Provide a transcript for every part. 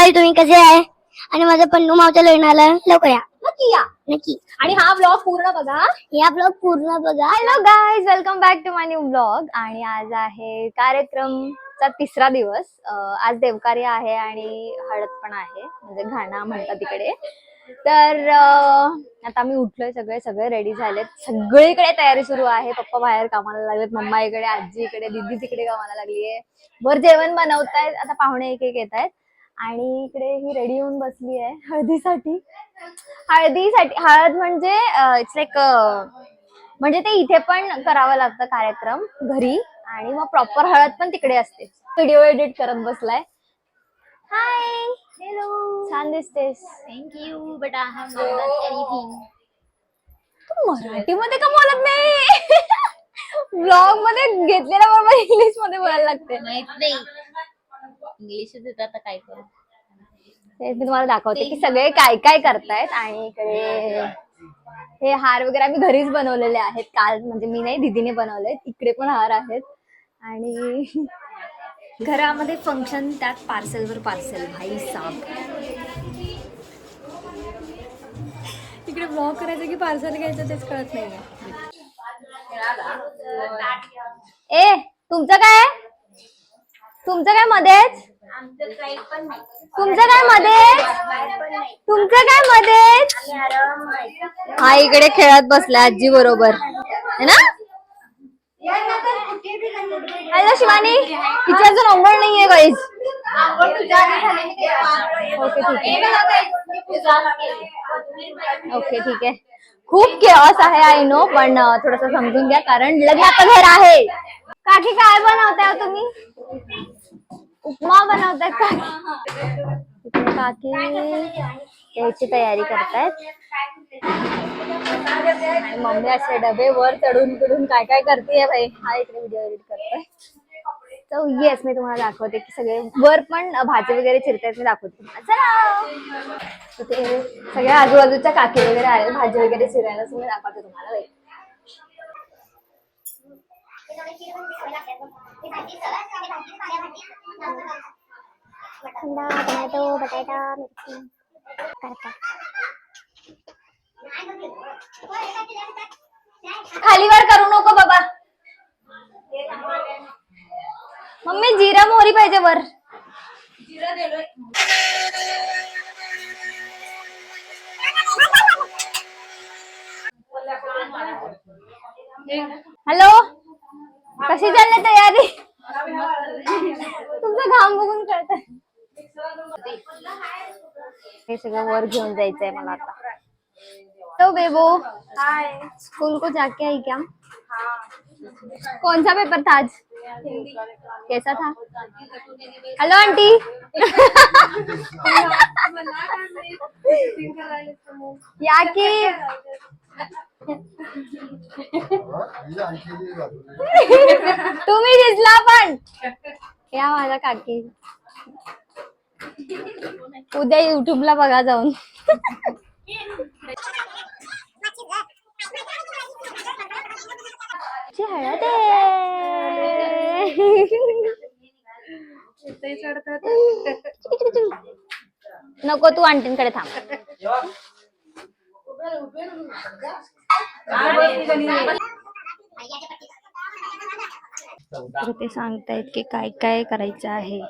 हाय, तुम्ही कसे आहे? आणि माझं पन्नू मावच्या लग्नाला लवकर या. नक्की या. नक्की. आणि हा ब्लॉग पूर्ण बघा. या ब्लॉग पूर्ण बघा. Hello guys, welcome back to my new blog. आणि आज आहे कार्यक्रमचा तिसरा दिवस. आज देवकार्य आहे आणि हळद पण आहे, म्हणजे घाणा म्हणतात तिकडे. तर आता आम्ही उठलोय, सगळे रेडी झालेत, सगळीकडे तयारी सुरू आहे. पप्पा बाहेर कामाला लागलेत, मम्मा इकडे, आजी इकडे, दीदी तिकडे कामाला लागलीये. वर जेवण बनवतायत, आता पाहुणे एक येत आहेत. आणि इकडे ही रेडी होऊन बसली आहे हळदीसाठी. हळद म्हणजे इट्स लाईक म्हणजे ते इथे पण करावं लागतं कार्यक्रम घरी, आणि मग प्रॉपर हळद पण तिकडे असते. व्हिडिओ एडिट करत बसलाय. हाय, हॅलो, छान दिसतेस. Thank you but I have not done anything. तू मराठीमध्ये का बोलत नाही? ब्लॉग मध्ये घेतलेल्या बरोबर इंग्लिश मध्ये बोलायला लागते. माहित नाही, इंग्लिशच येत, आता काय करू. ते मी तुम्हाला दाखवते की सगळे काय काय करतायत. आणि इकडे हे हार वगैरे आम्ही घरीच बनवलेले आहेत काल, म्हणजे मी नाही, दीदीने बनवले. इकडे पण हार आहेत. आणि घरामध्ये फंक्शन, त्यात पार्सलवर पार्सल, भाई साहब. इकडे ब्लॉग करायचं की पार्सल घ्यायचं तेच कळत नाहीये. ए, तुमचं काय मध्येच? तुमचं काय मध्येच? हा इकडे खेळत बसला आजी बरोबर है ना. हॅलो शिवानी, तिची अजून अंघोळ नाहीये गाईज. ओके ठीक आहे. खूप केऑस आहे आय नो, पण थोडस समजून घ्या कारण लग्नाचं घर आहे. काकी काय बनवताय तुम्ही? उपमा बनवताय का? काकी याची तयारी करतायत. आणि मम्मी असे डबे वर चढून काय काय करते भाई. हा इकडे व्हिडिओ एडिट करतोय. तर येस, मी तुम्हाला दाखवते की सगळे वर पण भाजी वगैरे चिरतायत, मी दाखवते. चला, ते सगळ्या आजूबाजूच्या काकी वगैरे आले भाजी वगैरे चिरायला, मी दाखवते तुम्हाला बाई. टोमॅटो, बटाटा, मिरची करता. खाली वर करू नको बाबा. मम्मी जिरा मोहरी पाहिजे वर. हॅलो, कशी चालली तयारी? तुमचा घाम बघून कळतंय. हे सगळं वर घेऊन जायचंय मला आता. तो बेबो, हाय, स्कूल को जाके आई क्या? कौन सा पेपर था आज? कैसा था? Hello aunty. या की तुम्ही दिसला पण. या माझ्या काकी. उद्या युट्यूबला बघा जाऊन. हळद नको, तू आंटींकडे थांब. तर ते सांगतायत की काय काय करायचं आहे.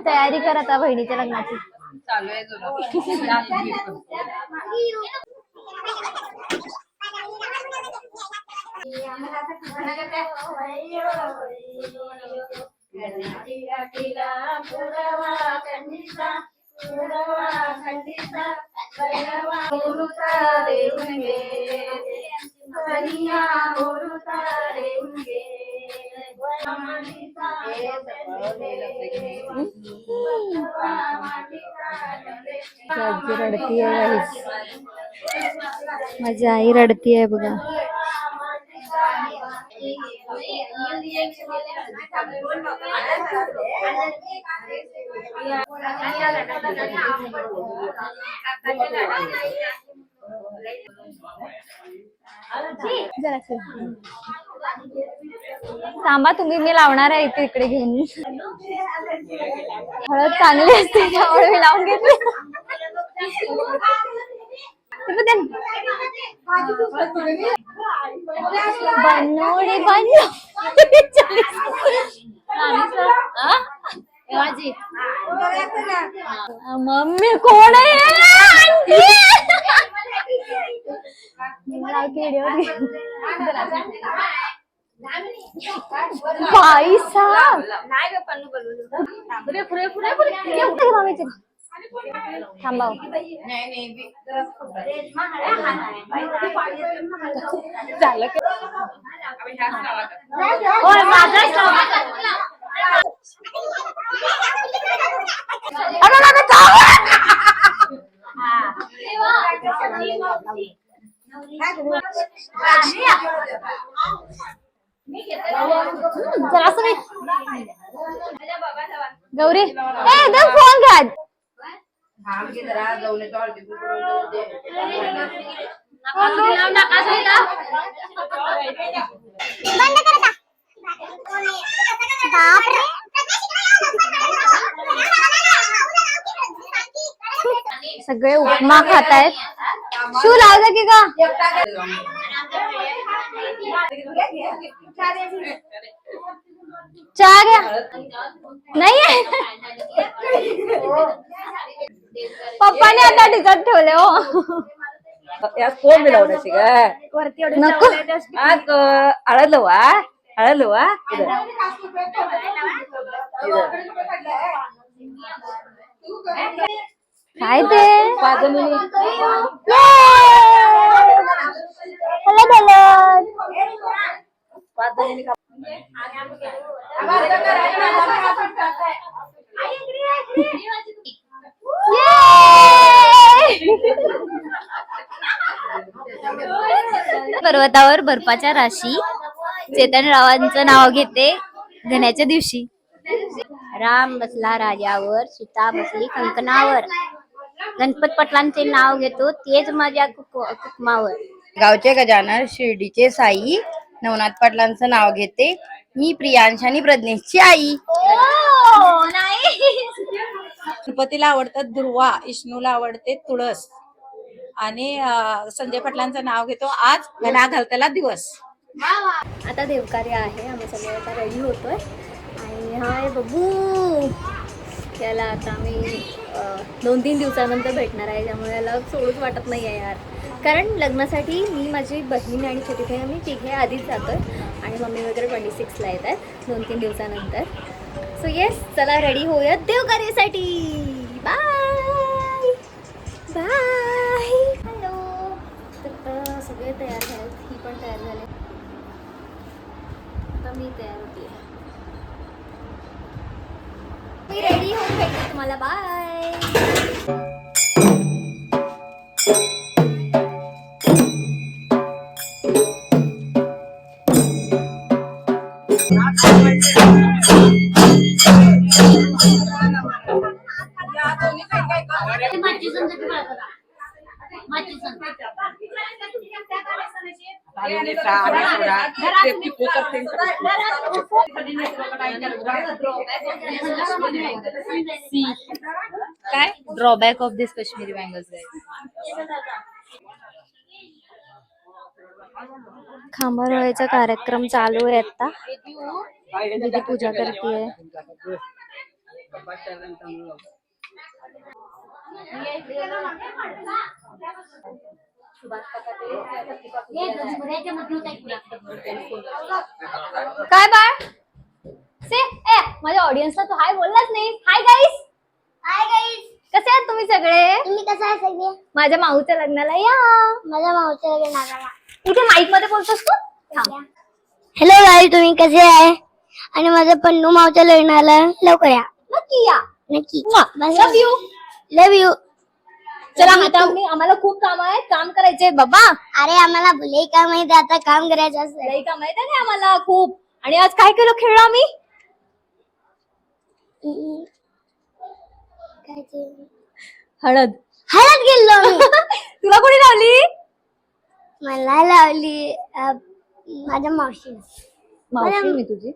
तयारी कर आता बहिणीच्या लग्नाची. चालू आहे आजी रडतीये, माझी आई रडतीये बघा. थांबा तुम्ही, मी लावणार आहे इथे, इकडे घेऊन. हळद चांगली असते त्यामुळे मी लावून घेतली. बनोडी मम्मी कोण आहे? भाई साहब थांबा. गौरी एकदम फोन घ्या. सगळे उपमा खातायत. शू लावलं की का? चहा घ्या. नाही पप्पाने आता टिकट ठेवले हो. कोण मिळवण्याची ग नको आज हळद वा हळद वा काय ते पर्वतावर बर्फाच्या राशी चेतनरावांचं नाव घेते धन्याच्या दिवशी. राम बसला राजावर, सीता बसली कंकणावर. गणपत पाटलांचे नाव घेतो तेच माझ्या कुकमावर. गावचे गजानन शिर्डीचे साई नवनाथ पाटलांचं नाव घेते मी प्रियांश आणि प्रज्ञेशची आई. गणपतीला आवडतात दुर्वा, विष्णूला आवडते तुळस आणि संजय पाटलांचं नाव घेतो आज घणा घालताला दिवस. आता देवकार्य आहे, आम्ही सगळे आता रेडी होतोय आणि हाय बबू याला आता आम्ही 2-3 दिवसानंतर भेटणार आहे, त्यामुळे याला सोडूच वाटत नाही आहे यार. कारण लग्नासाठी मी, माझी बहीण आणि छोटी बहीण आम्ही तिघे आधीच जातोय आणि मम्मी वगैरे 26ला येत आहेत 2-3 दिवसानंतर. सो येस, चला रेडी होऊयात देवकार्यासाठी. Bye bye. हॅलो. तर सगळे तयार झालेत, ही पण तयार झाले, आता मी तयार होते. मी रेडी होऊन भेटते तुम्हाला. बाय. काय drawback of this Kashmiri bangles खांबा रोळायचा कार्यक्रम चालू आहे आता. दीदी पूजा करते. काय बाळ से माझ्या ऑडियन्सला तू हाय बोललाच नाही. Hi guys. हाय गाईस, कसे आहात तुम्ही सगळे? तुम्ही कसं आहे सगळे? माझ्या माऊच्या लग्नाला या. माझ्या मावच्या लग्नाला इथे माईक मध्ये बोलतोस तू. हॅलो गाईस, तुम्ही कसे आहे? आणि माझ्या पन्नू मावच्या लग्नाला लवकर या. नक्की या. नक्की. लव यू. Love you. चला आता आम्हाला खूप काम आहे, काम करायचे बाबा. अरे आम्हाला भले काम माहिती, आता काम करायचं असतं. लई काम आहे ना आम्हाला खूप. आणि आज काय केलं, खेळलो आम्ही काय ते? हळद. हळद गेलो मी. तुला कोणी लावली? मला लावली माझ्या मावशी. मावशी मी तुझी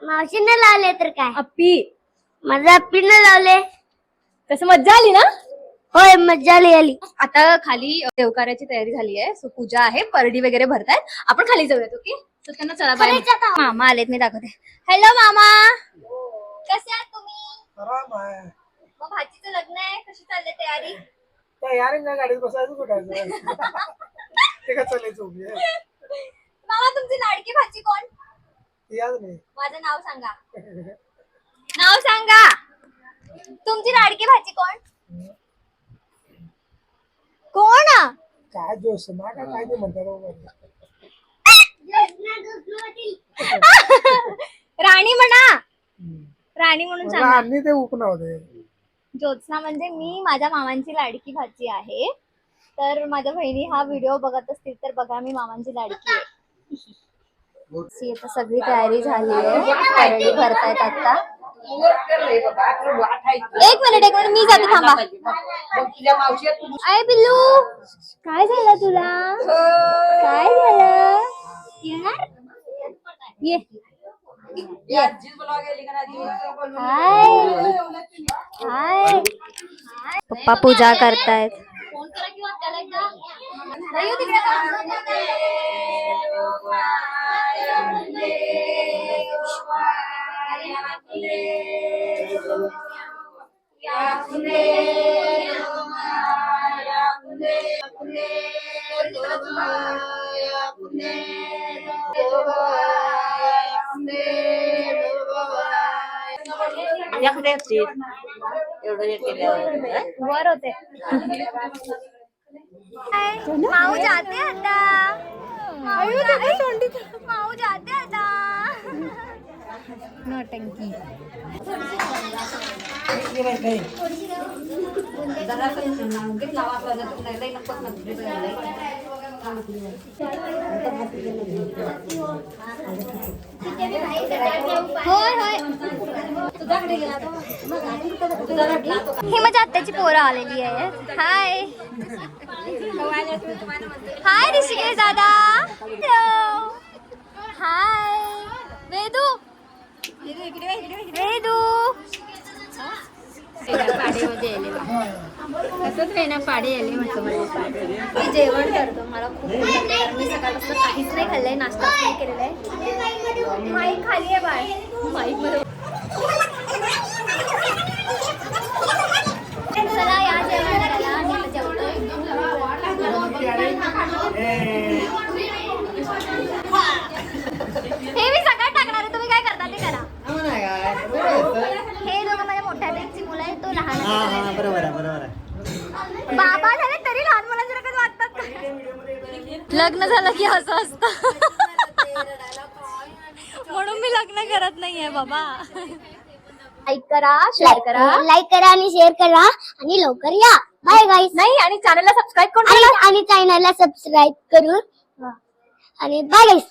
मावशीने लावले तर काय अप्पी. माझ्या अप्पीने लावले. कसं मज्जा आली ना. होय मज्जा आली. आता खाली देवकार्याची तयारी झाली आहे. सो पूजा आहे, परडी वगैरे भरतायत. आपण खाली जाऊयात. ओके. तर त्यांना चला बाय. मामा आलेत, मी दाखवते. हॅलो मामा, कसे आहात तुम्ही? आराम आहे. मग भाचीचं लग्न आहे, कशी चालली तयारी? यार ना गाडीत बसायचं कुठायचं ते का चालायचं उभी आहे. मामा तुमची लाडकी भाची कोण? याद नाही. माझं नाव सांगा. नाव सांगा. तुमची लाडकी भाची कोण? कोण? काय जोश ना काय ते म्हणतात राणी म्हणा. राणी म्हणून सांगा. आणि ते उपना होते. ज्योत्स्ना म्हणजे मी माझ्या मामांची लाडकी भाची आहे. तर माझ्या बहिणी हा व्हिडिओ बघत असतील तर बघा, मी मामांची लाडकी आहे. आता सगळी तयारी झाली आहे, परडी भरतायत आता. एक मिनिट मी जाते, थांबा. अय पिल्लू, काय झालं तुला? काय झालं? येणार ये. हाय. पप्पा पूजा करतायत. वर होते. माऊ जाते आता. माऊ जाते आता. नौटंकी. होय होय. ही माझ्या आत्याची पोरं आलेली आहे. हाय हाय ऋषिकेश दादा. हाय वेदू. वेदू मी जेवण करतो. मला खूप मी सकाळपासून काहीच नाही खाल्लंय, नाश्ता नाही केलेला आहे. माईक खाली आहे बाय. माईक मध्ये चला या जेवणाला. आम्ही जेवतोय. हे मी सगळं टाकणार आहे, तुम्ही काय करता ते करा. हे दोघं माझ्या मोठ्या बहिणीची मुलं आहे, तो लहान. बरोबर आहे. बाबा झाले तरी लहान मुलांसारखंच वाटतात का? लग्न झालं की असं असतं. म्हणून मी लग्न करत नाहीये बाबा. लाईक करा, शेअर करा. लाईक करा आणि शेअर करा आणि लवकर या. बाय गाईस. नाही, आणि चॅनलला सबस्क्राईब करून आणि चॅनलला सबस्क्राईब करून आणि बाय गाईस.